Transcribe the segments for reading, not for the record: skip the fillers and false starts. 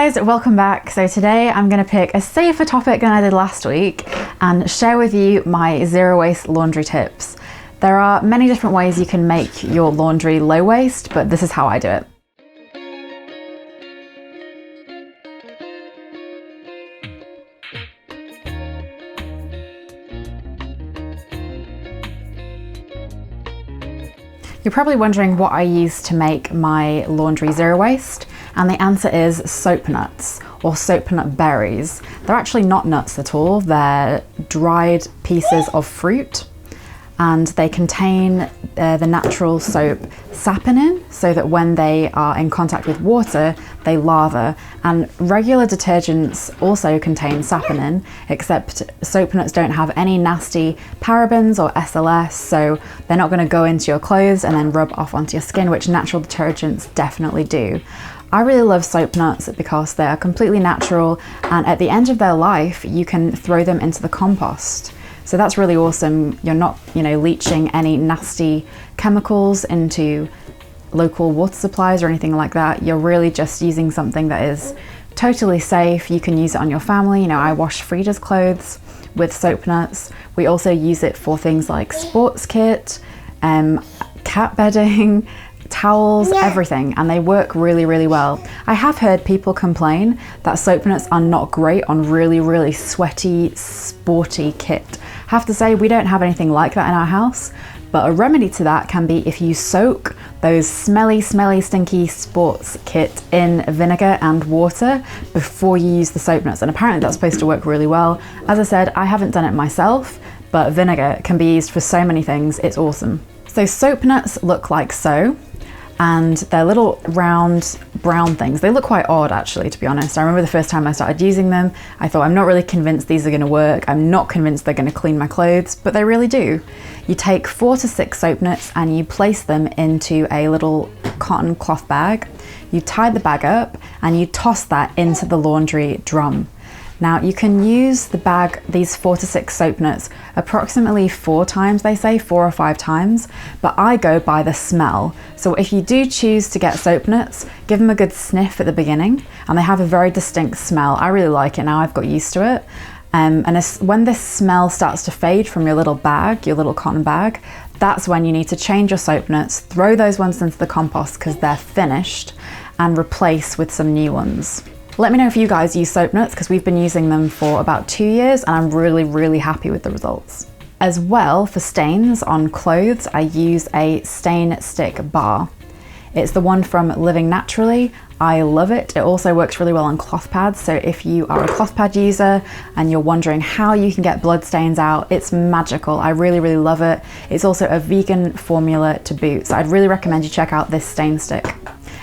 guys, welcome back. So today I'm going to pick a safer topic than I did last week and share with you my zero waste laundry tips. There are many different ways you can make your laundry low waste, but this is how I do it. You're probably wondering what I use to make my laundry zero waste, and the answer is soap nuts or soap nut berries. They're actually not nuts at all, they're dried pieces of fruit, and they contain the natural soap saponin, so that when they are in contact with water, they lather. And regular detergents also contain saponin, except soap nuts don't have any nasty parabens or SLS, so they're not going to go into your clothes and then rub off onto your skin, which natural detergents definitely do. I really love soap nuts because they are completely natural, and at the end of their life, you can throw them into the compost. So that's really awesome. You're not, leaching any nasty chemicals into local water supplies or anything like that. You're really just using something that is totally safe. You can use it on your family. I wash Frida's clothes with soap nuts. We also use it for things like sports kit, cat bedding, towels, everything, and they work really, really well. I have heard people complain that soap nuts are not great on really, really sweaty, sporty kit. I have to say, we don't have anything like that in our house, but a remedy to that can be if you soak those smelly, stinky sports kit in vinegar and water before you use the soap nuts, and apparently that's supposed to work really well. As I said, I haven't done it myself, but vinegar can be used for so many things. It's awesome. So soap nuts look like so, and they're little round brown things. They look quite odd, actually, to be honest. I remember the first time I started using them, I thought, I'm not really convinced these are going to work. I'm not convinced they're going to clean my clothes, but they really do. You take 4 to 6 soap nuts and you place them into a little cotton cloth bag. You tie the bag up and you toss that into the laundry drum. Now you can use the bag, these 4 to 6 soap nuts, approximately 4 times, they say, 4 or 5 times, but I go by the smell. So if you do choose to get soap nuts, give them a good sniff at the beginning, and they have a very distinct smell. I really like it now, I've got used to it. And when this smell starts to fade from your little bag, your little cotton bag, that's when you need to change your soap nuts, throw those ones into the compost because they're finished, and replace with some new ones. Let me know if you guys use soap nuts, because we've been using them for about 2 years and I'm really, really happy with the results. As well, for stains on clothes, I use a stain stick bar. It's the one from Living Naturally. I love it. It also works really well on cloth pads, so if you are a cloth pad user and you're wondering how you can get blood stains out, it's magical. I really, really love it. It's also a vegan formula to boot, so I'd really recommend you check out this stain stick.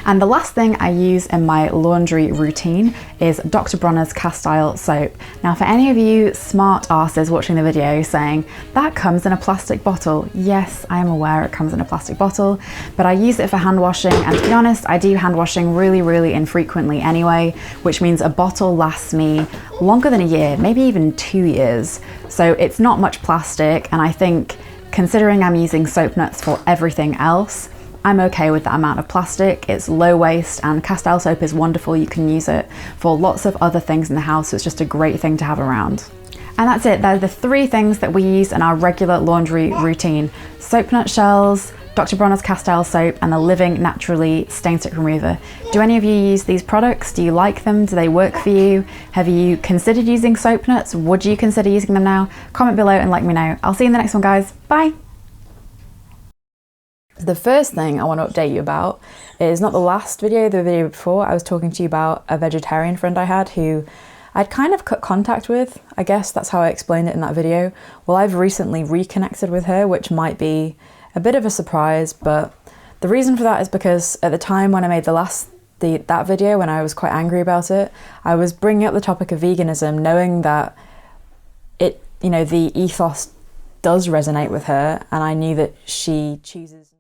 And the last thing I use in my laundry routine is Dr. Bronner's Castile soap. Now, for any of you smart asses watching the video saying, that comes in a plastic bottle. Yes, I am aware it comes in a plastic bottle, but I use it for hand washing, and to be honest, I do hand washing really, really infrequently anyway, which means a bottle lasts me longer than a year, maybe even 2 years. So it's not much plastic, and I think considering I'm using soap nuts for everything else, I'm okay with that amount of plastic. It's low waste, and Castile soap is wonderful. You can use it for lots of other things in the house, so it's just a great thing to have around. And that's it. They're the 3 things that we use in our regular laundry routine: soap nut shells, Dr. Bronner's Castile soap, and the Living Naturally stain stick remover. Do any of you use these products? Do you like them? Do they work for you? Have you considered using soap nuts? Would you consider using them now? Comment below and let me know. I'll see you in the next one, guys. Bye. The first thing I want to update you about is not the last video, the video before. I was talking to you about a vegetarian friend I had who I'd kind of cut contact with. I guess that's how I explained it in that video. Well, I've recently reconnected with her, which might be a bit of a surprise, but the reason for that is because at the time when I made that video, when I was quite angry about it, I was bringing up the topic of veganism, knowing that the ethos does resonate with her, and I knew that she chooses